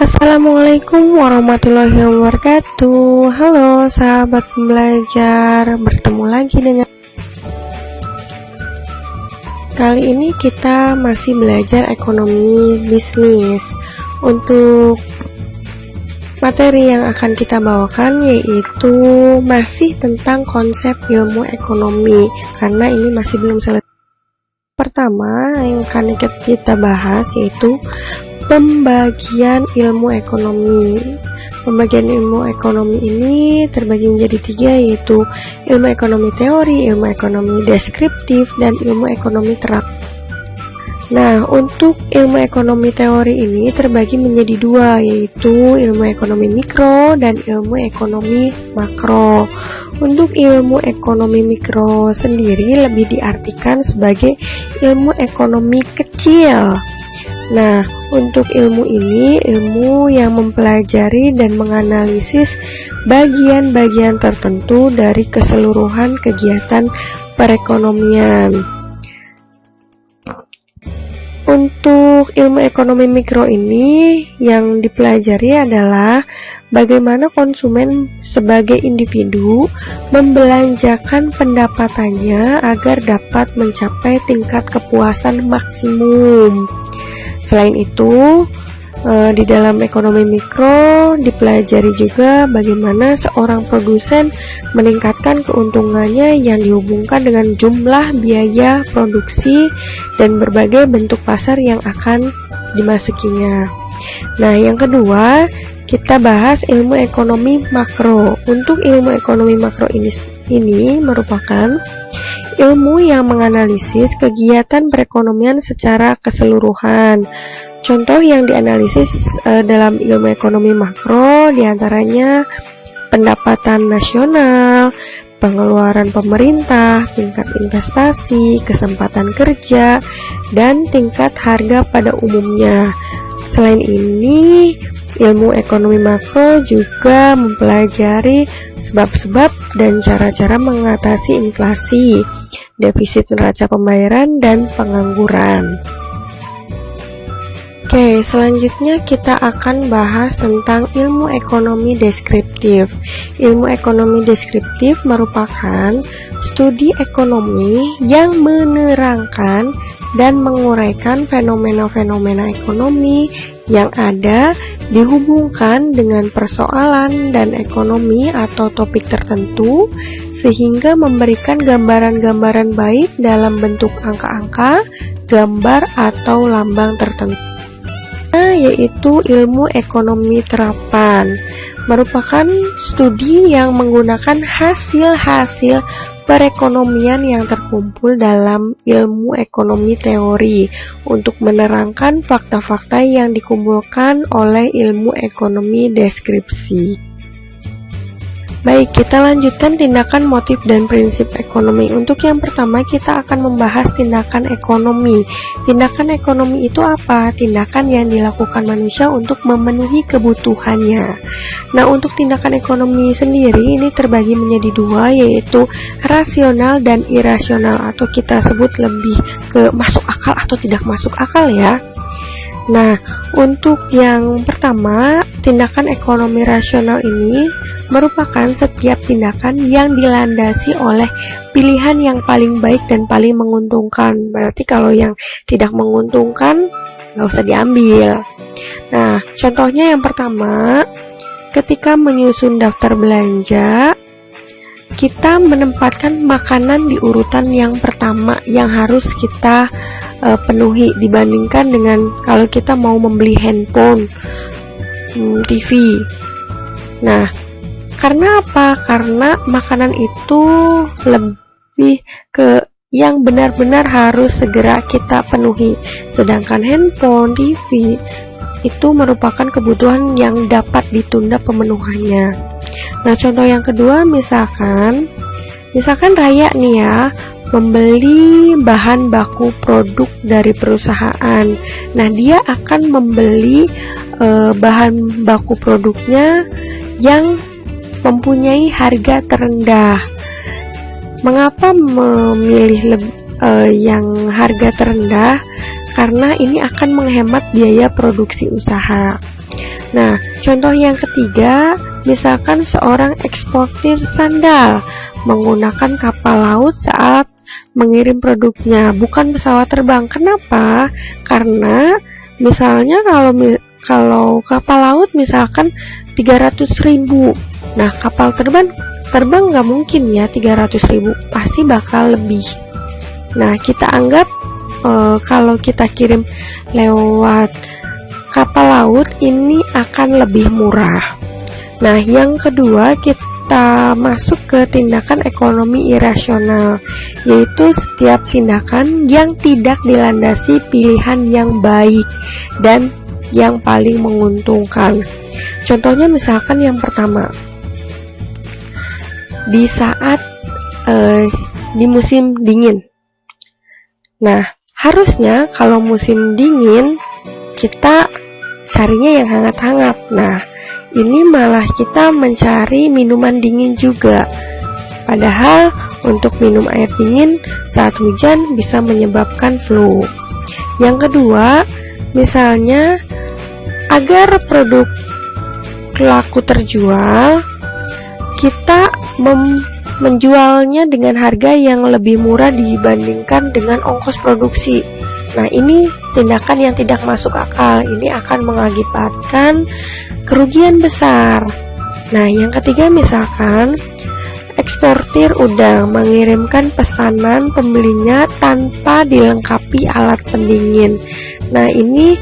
Assalamualaikum warahmatullahi wabarakatuh. Halo sahabat pembelajar, bertemu lagi dengan kali ini kita masih belajar ekonomi bisnis. Untuk materi yang akan kita bawakan yaitu masih tentang konsep ilmu ekonomi, karena ini masih belum selesai. Pertama yang akan kita bahas yaitu pembagian ilmu ekonomi. Pembagian ilmu ekonomi ini terbagi menjadi 3, yaitu ilmu ekonomi teori, ilmu ekonomi deskriptif, dan ilmu ekonomi terapkan. Nah, untuk ilmu ekonomi teori ini terbagi menjadi 2, yaitu ilmu ekonomi mikro dan ilmu ekonomi makro. Untuk ilmu ekonomi mikro sendiri lebih diartikan sebagai ilmu ekonomi kecil. Nah, untuk ilmu ini, ilmu yang mempelajari dan menganalisis bagian-bagian tertentu dari keseluruhan kegiatan perekonomian. Untuk ilmu ekonomi mikro ini yang dipelajari adalah bagaimana konsumen sebagai individu membelanjakan pendapatannya agar dapat mencapai tingkat kepuasan maksimum. Selain itu, di dalam ekonomi mikro dipelajari juga bagaimana seorang produsen meningkatkan keuntungannya yang dihubungkan dengan jumlah biaya produksi dan berbagai bentuk pasar yang akan dimasukinya. Nah, yang kedua, kita bahas ilmu ekonomi makro. Untuk ilmu ekonomi makro ini merupakan ilmu yang menganalisis kegiatan perekonomian secara keseluruhan. Contoh yang dianalisis dalam ilmu ekonomi makro diantaranya pendapatan nasional, pengeluaran pemerintah, tingkat investasi, kesempatan kerja, dan tingkat harga pada umumnya. Selain ini, ilmu ekonomi makro juga mempelajari sebab-sebab dan cara-cara mengatasi inflasi, defisit neraca pembayaran, dan pengangguran. Oke, selanjutnya kita akan bahas tentang ilmu ekonomi deskriptif. Ilmu ekonomi deskriptif merupakan studi ekonomi yang menerangkan dan menguraikan fenomena-fenomena ekonomi yang ada dihubungkan dengan persoalan dan ekonomi atau topik tertentu, sehingga memberikan gambaran-gambaran baik dalam bentuk angka-angka, gambar, atau lambang tertentu. Yaitu ilmu ekonomi terapan, merupakan studi yang menggunakan hasil-hasil perekonomian yang terkumpul dalam ilmu ekonomi teori untuk menerangkan fakta-fakta yang dikumpulkan oleh ilmu ekonomi deskripsi. Baik, kita lanjutkan tindakan, motif, dan prinsip ekonomi. Untuk yang pertama, kita akan membahas tindakan ekonomi. Tindakan ekonomi itu apa? Tindakan yang dilakukan manusia untuk memenuhi kebutuhannya. Nah, untuk tindakan ekonomi sendiri ini terbagi menjadi 2, yaitu rasional dan irasional, atau kita sebut lebih ke masuk akal atau tidak masuk akal ya. Nah, untuk yang pertama, tindakan ekonomi rasional ini merupakan setiap tindakan yang dilandasi oleh pilihan yang paling baik dan paling menguntungkan. Berarti kalau yang tidak menguntungkan, nggak usah diambil. Nah, contohnya yang pertama, ketika menyusun daftar belanja, kita menempatkan makanan di urutan yang pertama yang harus kita penuhi dibandingkan dengan kalau kita mau membeli handphone, TV. Nah, karena apa? Karena makanan itu lebih ke yang benar-benar harus segera kita penuhi, sedangkan handphone, TV itu merupakan kebutuhan yang dapat ditunda pemenuhannya. Nah, contoh yang kedua, misalkan Raya nih ya, membeli bahan baku produk dari perusahaan. Nah, dia akan membeli bahan baku produknya yang mempunyai harga terendah. Mengapa memilih yang harga terendah? Karena ini akan menghemat biaya produksi usaha. Nah, contoh yang ketiga, misalkan seorang eksportir sandal menggunakan kapal laut saat mengirim produknya, bukan pesawat terbang. Kenapa? Karena misalnya kalau kapal laut misalkan 300.000, nah kapal terbang nggak mungkin ya 300.000, pasti bakal lebih. Nah, kita anggap kalau kita kirim lewat kapal laut ini akan lebih murah. Nah, yang kedua kita masuk ke tindakan ekonomi irasional, yaitu setiap tindakan yang tidak dilandasi pilihan yang baik dan yang paling menguntungkan. Contohnya misalkan yang pertama, di saat di musim dingin. Nah, harusnya kalau musim dingin kita carinya yang hangat-hangat. Nah, ini malah kita mencari minuman dingin juga. Padahal untuk minum air dingin saat hujan bisa menyebabkan flu. Yang kedua, misalnya agar produk laku terjual, kita menjualnya dengan harga yang lebih murah dibandingkan dengan ongkos produksi. Nah, ini tindakan yang tidak masuk akal. Ini akan mengakibatkan kerugian besar. Nah, yang ketiga misalkan eksportir udang mengirimkan pesanan pembelinya tanpa dilengkapi alat pendingin. Nah, ini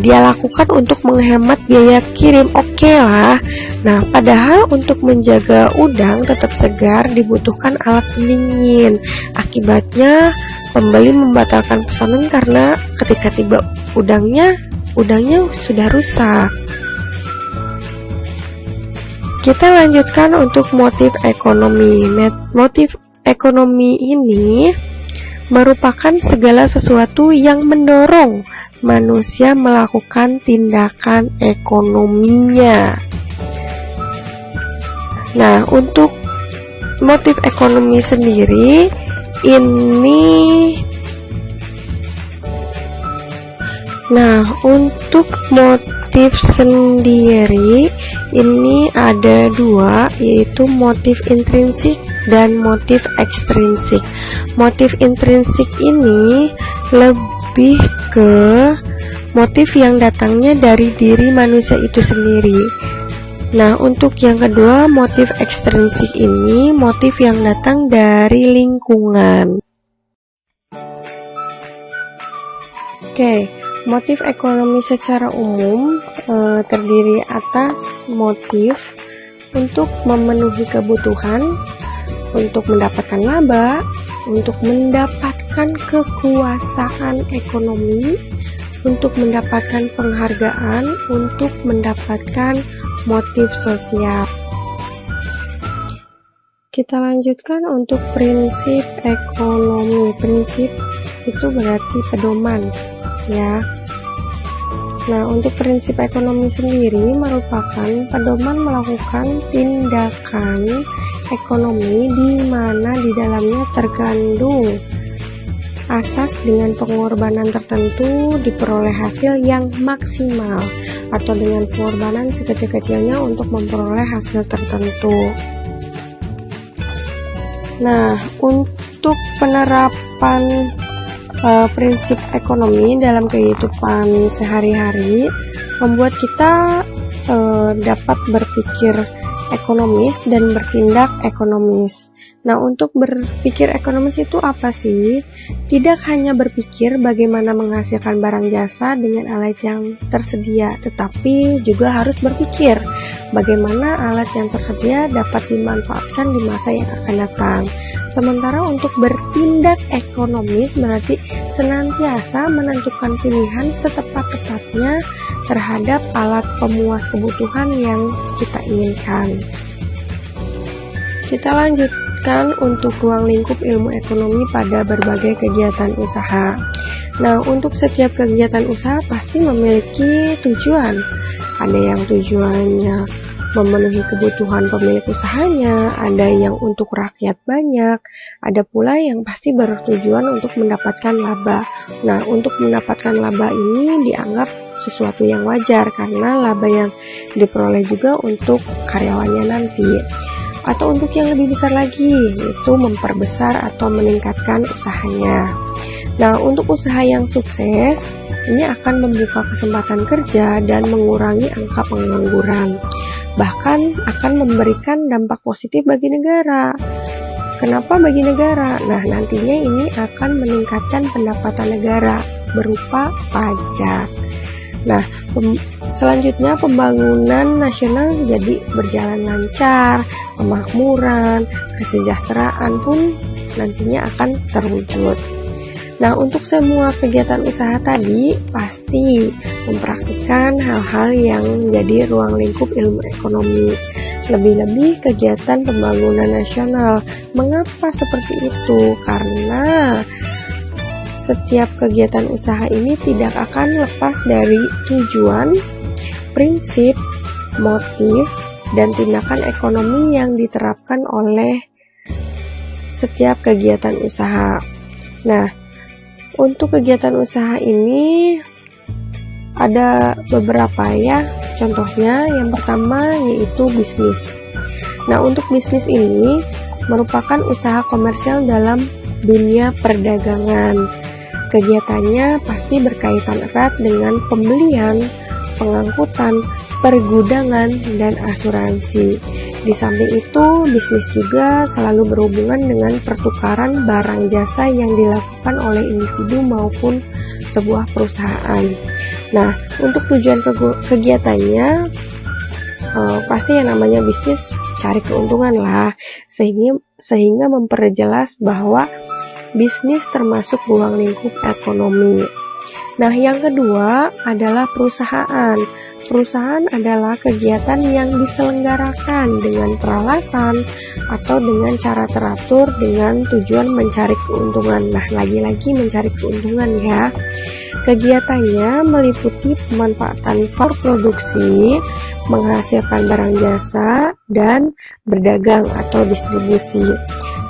dia lakukan untuk menghemat biaya kirim. Oke lah. Nah, padahal untuk menjaga udang tetap segar dibutuhkan alat pendingin. Akibatnya pembeli membatalkan pesanan karena ketika tiba udangnya sudah rusak. Kita lanjutkan untuk motif ekonomi. Motif ekonomi ini merupakan segala sesuatu yang mendorong manusia melakukan tindakan ekonominya. Nah, untuk motif ekonomi sendiri untuk motif sendiri ini ada dua, yaitu motif intrinsik dan motif ekstrinsik. Motif intrinsik ini lebih ke motif yang datangnya dari diri manusia itu sendiri. Nah, untuk yang kedua, motif ekstrinsik ini motif yang datang dari lingkungan. Oke, motif ekonomi secara umum terdiri atas motif untuk memenuhi kebutuhan, untuk mendapatkan laba, untuk mendapatkan kekuasaan ekonomi, untuk mendapatkan penghargaan, untuk mendapatkan motif sosial. Kita lanjutkan untuk prinsip ekonomi. Prinsip itu berarti pedoman, ya. Nah, untuk prinsip ekonomi sendiri merupakan pedoman melakukan tindakan ekonomi di mana di dalamnya terkandung asas dengan pengorbanan tertentu diperoleh hasil yang maksimal, atau dengan pengorbanan sekecil-kecilnya untuk memperoleh hasil tertentu. Nah, untuk penerapan prinsip ekonomi dalam kehidupan sehari-hari membuat kita dapat berpikir ekonomis dan bertindak ekonomis. Nah, untuk berpikir ekonomis itu apa sih? Tidak hanya berpikir bagaimana menghasilkan barang jasa dengan alat yang tersedia, tetapi juga harus berpikir bagaimana alat yang tersedia dapat dimanfaatkan di masa yang akan datang. Sementara untuk bertindak ekonomis berarti senantiasa menentukan pilihan setepat-tepatnya terhadap alat pemuas kebutuhan yang kita inginkan. Kita lanjutkan untuk ruang lingkup ilmu ekonomi pada berbagai kegiatan usaha. Nah, untuk setiap kegiatan usaha pasti memiliki tujuan. Ada yang tujuannya memenuhi kebutuhan pemilik usahanya, ada yang untuk rakyat banyak, ada pula yang pasti bertujuan untuk mendapatkan laba. Nah, untuk mendapatkan laba ini dianggap sesuatu yang wajar karena laba yang diperoleh juga untuk karyawannya nanti. Atau untuk yang lebih besar lagi, yaitu memperbesar atau meningkatkan usahanya. Nah, untuk usaha yang sukses, ini akan membuka kesempatan kerja dan mengurangi angka pengangguran. Bahkan akan memberikan dampak positif bagi negara. Kenapa bagi negara? Nah, nantinya ini akan meningkatkan pendapatan negara berupa pajak. Nah, selanjutnya pembangunan nasional jadi berjalan lancar, kemakmuran, kesejahteraan pun nantinya akan terwujud. Nah, untuk semua kegiatan usaha tadi pasti mempraktikkan hal-hal yang menjadi ruang lingkup ilmu ekonomi. Lebih-lebih kegiatan pembangunan nasional. Mengapa seperti itu? Karena setiap kegiatan usaha ini tidak akan lepas dari tujuan, prinsip, motif, dan tindakan ekonomi yang diterapkan oleh setiap kegiatan usaha. Nah, untuk kegiatan usaha ini ada beberapa ya, contohnya yang pertama yaitu bisnis. Nah, untuk bisnis ini merupakan usaha komersial dalam dunia perdagangan. Kegiatannya pasti berkaitan erat dengan pembelian, pengangkutan, pergudangan, dan asuransi. Di samping itu, bisnis juga selalu berhubungan dengan pertukaran barang jasa yang dilakukan oleh individu maupun sebuah perusahaan. Nah, untuk tujuan kegiatannya, pasti yang namanya bisnis cari keuntungan lah, sehingga memperjelas bahwa bisnis termasuk ruang lingkup ekonomi. Nah, yang kedua adalah perusahaan. Perusahaan adalah kegiatan yang diselenggarakan dengan peralatan atau dengan cara teratur dengan tujuan mencari keuntungan. Nah, lagi-lagi mencari keuntungan ya. Kegiatannya meliputi pemanfaatan produksi, menghasilkan barang jasa, dan berdagang atau distribusi.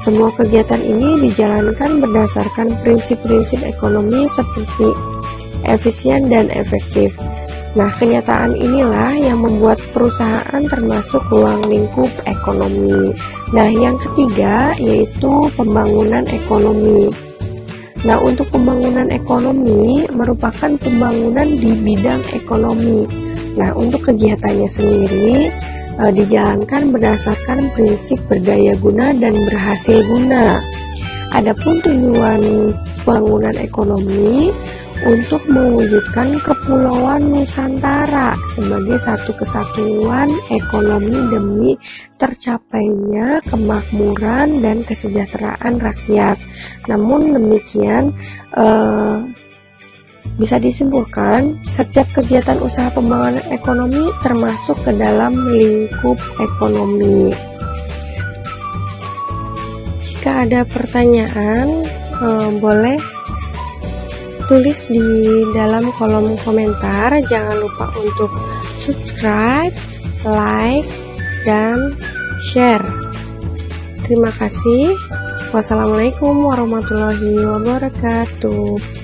Semua kegiatan ini dijalankan berdasarkan prinsip-prinsip ekonomi seperti efisien dan efektif. Nah, kenyataan inilah yang membuat perusahaan termasuk ruang lingkup ekonomi. Nah, yang ketiga yaitu pembangunan ekonomi. Nah, untuk pembangunan ekonomi merupakan pembangunan di bidang ekonomi. Nah, untuk kegiatannya sendiri dijalankan berdasarkan prinsip berdaya guna dan berhasil guna. Adapun tujuan pembangunan ekonomi untuk mewujudkan Kepulauan Nusantara sebagai satu kesatuan ekonomi demi tercapainya kemakmuran dan kesejahteraan rakyat. Namun demikian, bisa disimpulkan setiap kegiatan usaha pembangunan ekonomi termasuk ke dalam lingkup ekonomi. Jika ada pertanyaan, boleh tulis di dalam kolom komentar. Jangan lupa untuk subscribe, like, dan share. Terima kasih. Wassalamualaikum warahmatullahi wabarakatuh.